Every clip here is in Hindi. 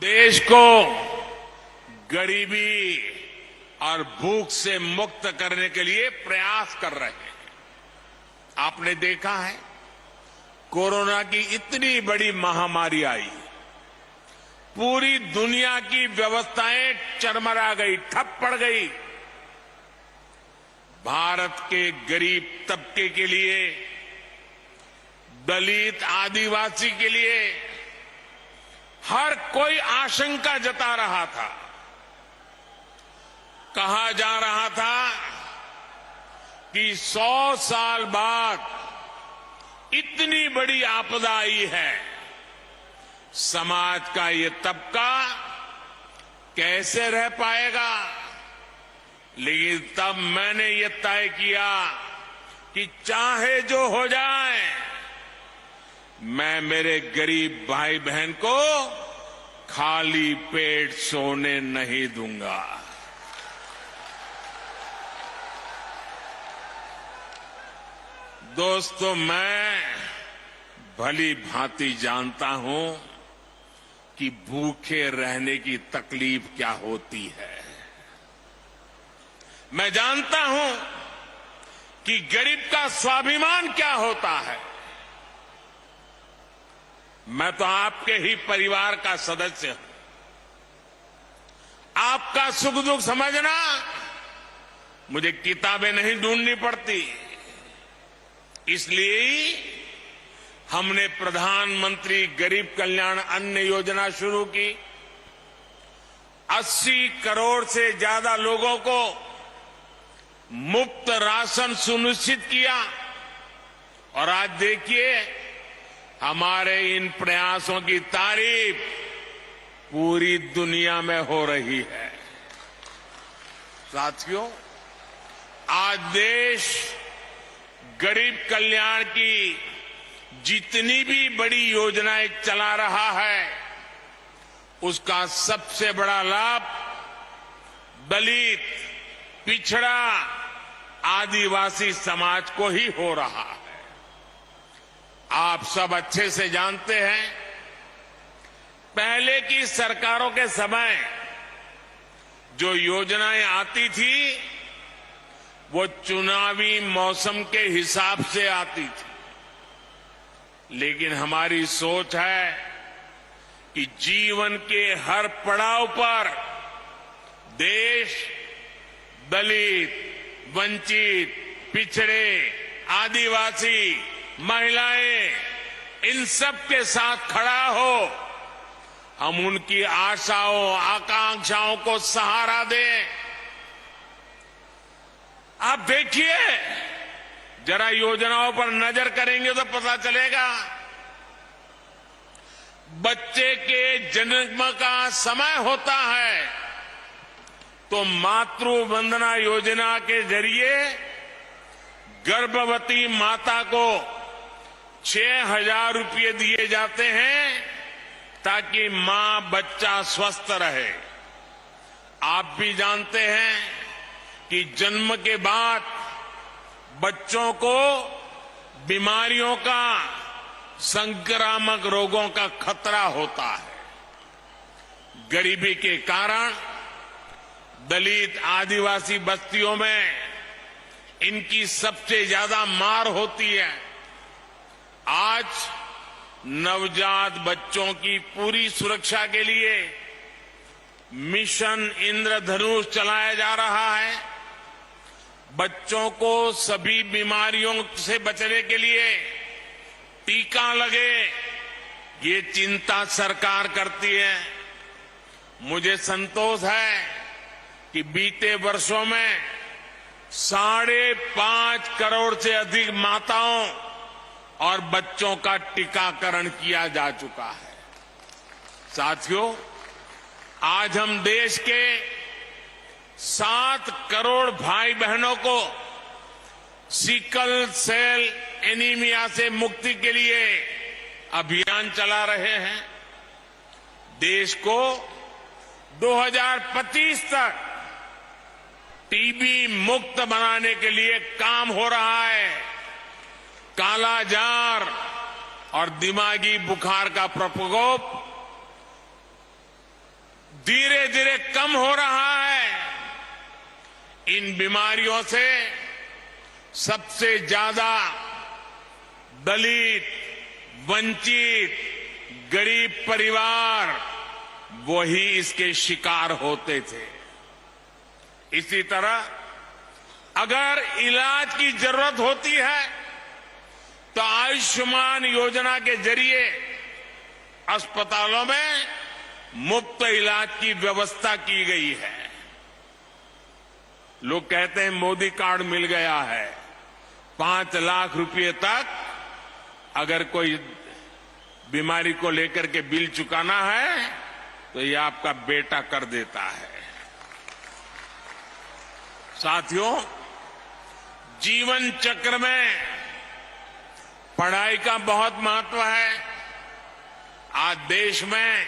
देश को गरीबी और भूख से मुक्त करने के लिए प्रयास कर रहे हैं। आपने देखा है, कोरोना की इतनी बड़ी महामारी आई, पूरी दुनिया की व्यवस्थाएं चरमरा गई, ठप पड़ गई। भारत के गरीब तबके के लिए, दलित आदिवासी के लिए हर कोई आशंका जता रहा था। कहा जा रहा था कि 100 साल बाद इतनी बड़ी आपदा आई है, समाज का ये तबका कैसे रह पाएगा। लेकिन तब मैंने ये तय किया कि चाहे जो हो जाए, मैं मेरे गरीब भाई बहन को खाली पेट सोने नहीं दूंगा। दोस्तों, मैं भली भांति जानता हूं कि भूखे रहने की तकलीफ क्या होती है। मैं जानता हूं कि गरीब का स्वाभिमान क्या होता है। मैं तो आपके ही परिवार का सदस्य हूं। आपका सुख दुख समझना मुझे किताबें नहीं ढूंढनी पड़ती। इसलिए हमने प्रधानमंत्री गरीब कल्याण अन्न योजना शुरू की। 80 करोड़ से ज्यादा लोगों को मुफ्त राशन सुनिश्चित किया। और आज देखिए, हमारे इन प्रयासों की तारीफ पूरी दुनिया में हो रही है। साथियों, आज देश गरीब कल्याण की जितनी भी बड़ी योजनाएं चला रहा है, उसका सबसे बड़ा लाभ दलित, पिछड़ा, आदिवासी समाज को ही हो रहा है। आप सब अच्छे से जानते हैं, पहले की सरकारों के समय जो योजनाएं आती थी, वो चुनावी मौसम के हिसाब से आती थी। लेकिन हमारी सोच है कि जीवन के हर पड़ाव पर देश दलित, वंचित, पिछड़े, आदिवासी, महिलाएं, इन सब के साथ खड़ा हो। हम उनकी आशाओं, आकांक्षाओं को सहारा दें। आप देखिए, जरा योजनाओं पर नजर करेंगे तो पता चलेगा। बच्चे के जन्म का समय होता है तो मातृ वंदना योजना के जरिए गर्भवती माता को 6,000 रुपये दिए जाते हैं ताकि मां बच्चा स्वस्थ रहे। आप भी जानते हैं कि जन्म के बाद बच्चों को बीमारियों का, संक्रामक रोगों का खतरा होता है। गरीबी के कारण दलित, आदिवासी बस्तियों में इनकी सबसे ज्यादा मार होती है। आज नवजात बच्चों की पूरी सुरक्षा के लिए मिशन इंद्रधनुष चलाया जा रहा है। बच्चों को सभी बीमारियों से बचने के लिए टीका लगे, ये चिंता सरकार करती है। मुझे संतोष है कि बीते वर्षों में 5.5 करोड़ से अधिक माताओं और बच्चों का टीकाकरण किया जा चुका है। साथियों, आज हम देश के 7 करोड़ भाई बहनों को सिकल सेल एनीमिया से मुक्ति के लिए अभियान चला रहे हैं। देश को 2025 तक टीबी मुक्त बनाने के लिए काम हो रहा है। कालाजार और दिमागी बुखार का प्रकोप धीरे धीरे कम हो रहा है। इन बीमारियों से सबसे ज्यादा दलित, वंचित, गरीब परिवार वही इसके शिकार होते थे। इसी तरह अगर इलाज की जरूरत होती है तो आयुष्मान योजना के जरिए अस्पतालों में मुफ्त इलाज की व्यवस्था की गई है। लोग कहते हैं मोदी कार्ड मिल गया है, 5 लाख रुपए तक अगर कोई बीमारी को लेकर के बिल चुकाना है तो ये आपका बेटा कर देता है। साथियों, जीवन चक्र में पढ़ाई का बहुत महत्व है। आज देश में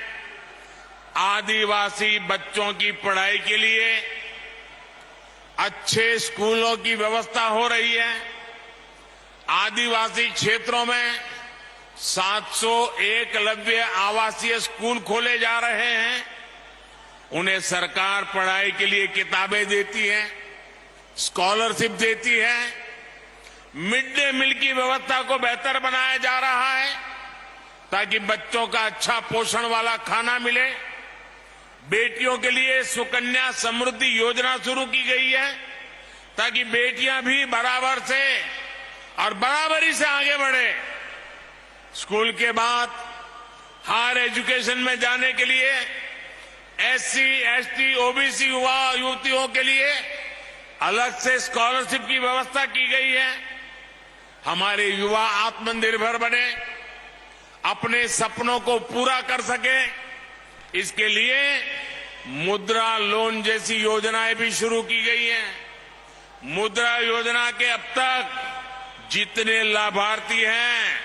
आदिवासी बच्चों की पढ़ाई के लिए अच्छे स्कूलों की व्यवस्था हो रही है। आदिवासी क्षेत्रों में 700 एकलव्य आवासीय स्कूल खोले जा रहे हैं। उन्हें सरकार पढ़ाई के लिए किताबें देती है, स्कॉलरशिप देती है। मिड डे मील की व्यवस्था को बेहतर बनाया जा रहा है ताकि बच्चों का अच्छा पोषण वाला खाना मिले। बेटियों के लिए सुकन्या समृद्धि योजना शुरू की गई है ताकि बेटियां भी बराबर से और बराबरी से आगे बढ़े। स्कूल के बाद हायर एजुकेशन में जाने के लिए एससी, एसटी, ओबीसी युवा युवतियों के लिए अलग से स्कॉलरशिप की व्यवस्था की गई है। हमारे युवा आत्मनिर्भर बने, अपने सपनों को पूरा कर सके, इसके लिए मुद्रा लोन जैसी योजनाएं भी शुरू की गई हैं। मुद्रा योजना के अब तक जितने लाभार्थी हैं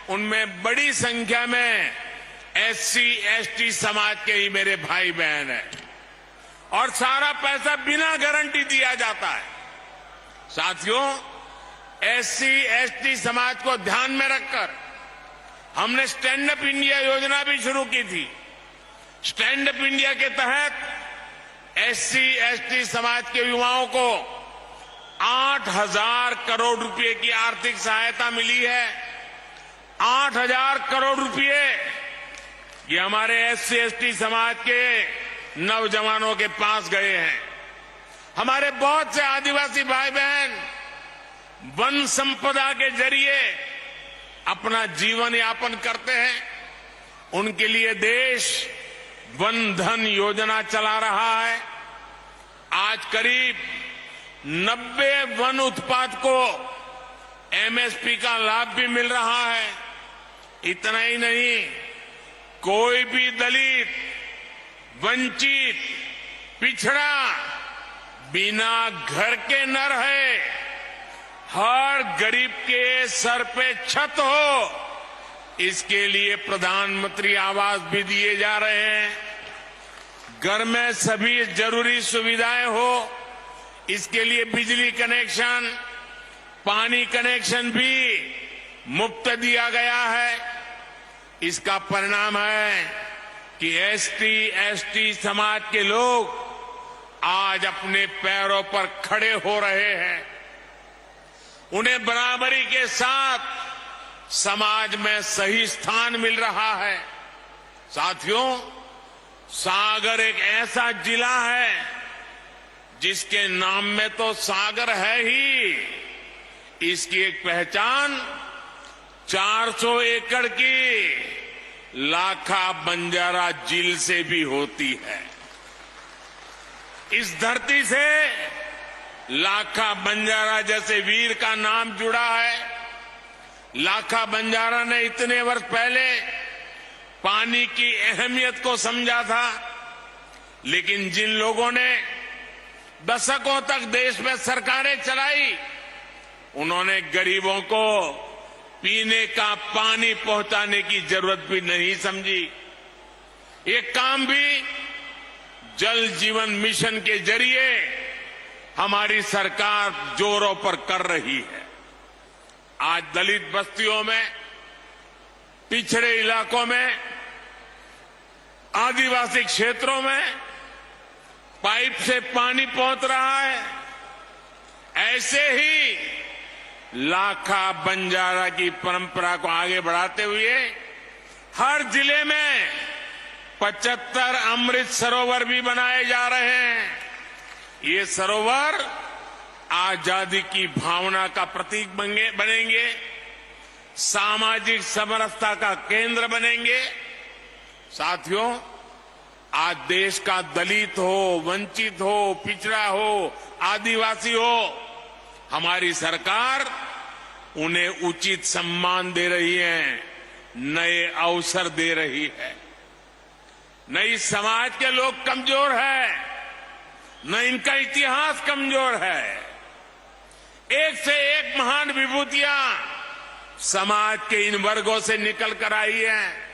उनमें बड़ी संख्या में एससी, एसटी समाज के ही मेरे भाई बहन हैं और सारा पैसा बिना गारंटी दिया जाता है। साथियों, एससी, एसटी समाज को ध्यान में रखकर हमने स्टैंड अप इंडिया योजना भी शुरू की थी। स्टैंड अप इंडिया के तहत एससी, एसटी समाज के युवाओं को 8,000 करोड़ रुपए की आर्थिक सहायता मिली है। 8,000 करोड़ रुपए ये हमारे एससी, एसटी समाज के नौजवानों के पास गए हैं। हमारे बहुत से आदिवासी भाई बहन वन संपदा के जरिए अपना जीवन यापन करते हैं। उनके लिए देश वन धन योजना चला रहा है। आज करीब 90 वन उत्पाद को एमएसपी का लाभ भी मिल रहा है। इतना ही नहीं, कोई भी दलित, वंचित, पिछड़ा बिना घर के न रहे। हर गरीब के सर पे छत हो, इसके लिए प्रधानमंत्री आवास भी दिए जा रहे हैं। घर में सभी जरूरी सुविधाएं हो, इसके लिए बिजली कनेक्शन, पानी कनेक्शन भी मुफ्त दिया गया है। इसका परिणाम है कि एसटी, एसटी समाज के लोग आज अपने पैरों पर खड़े हो रहे हैं। उन्हें बराबरी के साथ समाज में सही स्थान मिल रहा है। साथियों, सागर एक ऐसा जिला है जिसके नाम में तो सागर है ही, इसकी एक पहचान 400 एकड़ की लाखा बंजारा झील से भी होती है। इस धरती से लाखा बंजारा जैसे वीर का नाम जुड़ा है। लाखा बंजारा ने इतने वर्ष पहले पानी की अहमियत को समझा था, लेकिन जिन लोगों ने दशकों तक देश में सरकारें चलाई, उन्होंने गरीबों को पीने का पानी पहुंचाने की जरूरत भी नहीं समझी। ये काम भी जल जीवन मिशन के जरिए हमारी सरकार जोरों पर कर रही है। आज दलित बस्तियों में, पिछड़े इलाकों में आदिवासी क्षेत्रों में पाइप से पानी पहुंच रहा है, ऐसे ही लाखा बंजारा की परंपरा को आगे बढ़ाते हुए हर जिले में 75 अमृत सरोवर भी बनाए जा रहे हैं। ये सरोवर आजादी की भावना का प्रतीक बनेंगे, सामाजिक समरसता का केंद्र बनेंगे। साथियों, आज देश का दलित हो, वंचित हो, पिछड़ा हो, आदिवासी हो, हमारी सरकार उन्हें उचित सम्मान दे रही है, नए अवसर दे रही है। न इस समाज के लोग कमजोर है, न इनका इतिहास कमजोर है। एक से एक महान विभूतियां समाज के इन वर्गों से निकल कर आई हैं।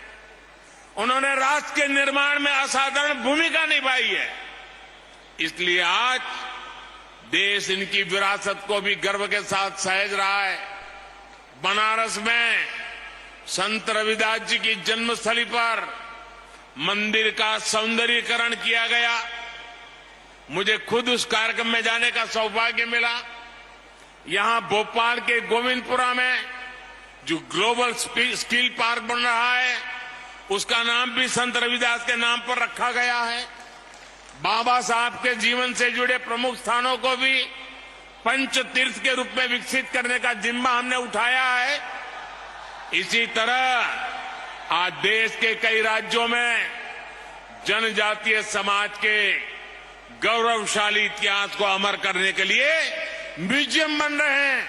उन्होंने राष्ट्र के निर्माण में असाधारण भूमिका निभाई है। इसलिए आज देश इनकी विरासत को भी गर्व के साथ सहेज रहा है। बनारस में संत रविदास जी की जन्मस्थली पर मंदिर का सौंदर्यीकरण किया गया। मुझे खुद उस कार्यक्रम में जाने का सौभाग्य मिला। यहां भोपाल के गोविंदपुरा में जो ग्लोबल स्किल पार्क बन रहा है, उसका नाम भी संत रविदास के नाम पर रखा गया है। बाबा साहब के जीवन से जुड़े प्रमुख स्थानों को भी पंच तीर्थ के रूप में विकसित करने का जिम्मा हमने उठाया है। इसी तरह आज देश के कई राज्यों में जनजातीय समाज के गौरवशाली इतिहास को अमर करने के लिए म्यूजियम बन रहे हैं।